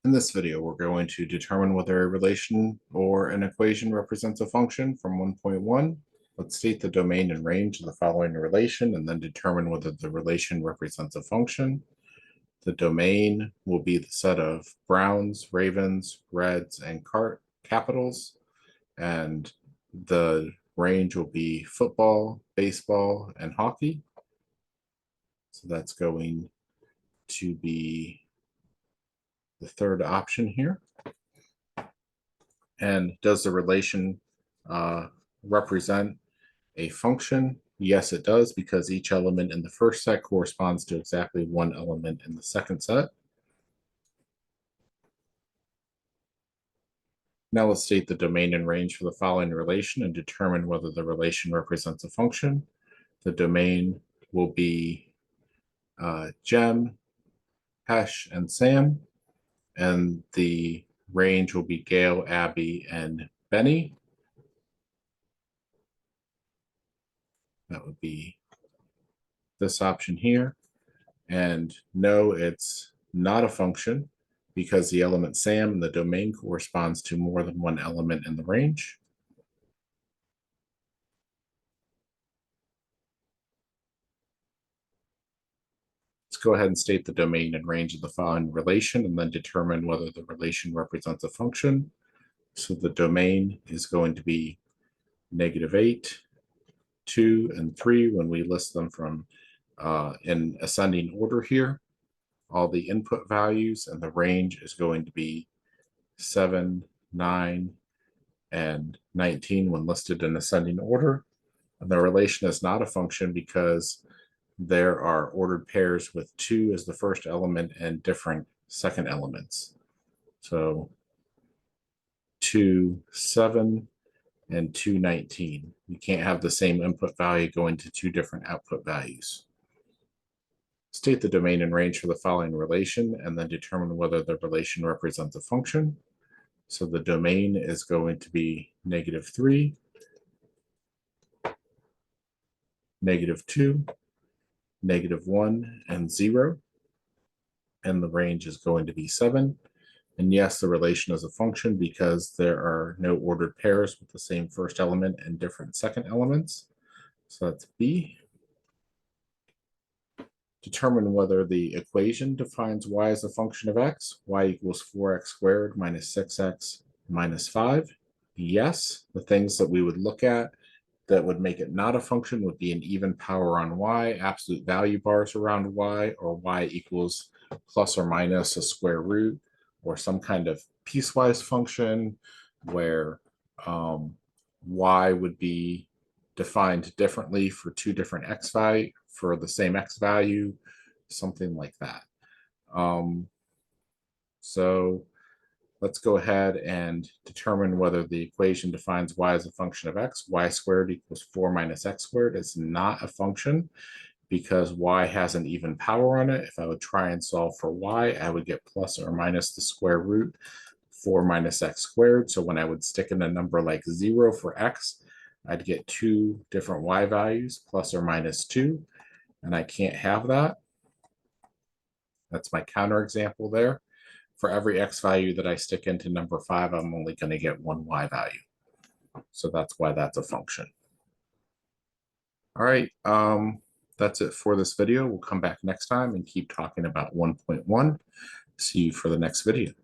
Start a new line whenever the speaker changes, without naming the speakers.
In this video, we're going to determine whether a relation or an equation represents a function from 1.1. Let's state the domain and range of the following relation and then determine whether the relation represents a function. The domain will be the set of browns, ravens, reds, and capitals. And the range will be football, baseball, and hockey. So that's going to be the third option here. And does the relation represent a function? Yes, it does, because each element in the first set corresponds to exactly one element in the second set. Now let's state the domain and range for the following relation and determine whether the relation represents a function. The domain will be Jem, Hesh, and Sam, and the range will be Gail, Abby, and Benny. That would be this option here. And no, it's not a function because the element Sam in the domain corresponds to more than one element in the range. Let's go ahead and state the domain and range of the following relation and then determine whether the relation represents a function. So the domain is going to be -8, 2, and 3 when we list them from in ascending order here. All the input values, and the range is going to be 7, 9, and 19 when listed in ascending order. And the relation is not a function because there are ordered pairs with 2 as the first element and different second elements. So 2, 7, and 2, 19. You can't have the same input value going to two different output values. State the domain and range for the following relation and then determine whether the relation represents a function. So the domain is going to be -3, -2, -1, and 0. And the range is going to be 7. And yes, the relation is a function because there are no ordered pairs with the same first element and different second elements. So that's B. Determine whether the equation defines y as a function of x, y equals 4x squared minus 6x minus 5. Yes, the things that we would look at that would make it not a function would be an even power on y, absolute value bars around y, or y equals plus or minus a square root, or some kind of piecewise function where y would be defined differently for two different x value for the same x value, something like that. So let's go ahead and determine whether the equation defines y as a function of x. Y squared equals 4 minus x squared is not a function because y has an even power on it. If I would try and solve for y, I would get plus or minus the square root 4 minus x squared. So when I would stick in a number like 0 for x, I'd get two different y values, plus or minus 2, and I can't have that. That's my counterexample there. For every x value that I stick into number 5, I'm only going to get one y value. So that's why that's a function. All right, that's it for this video. We'll come back next time and keep talking about 1.1. See you for the next video.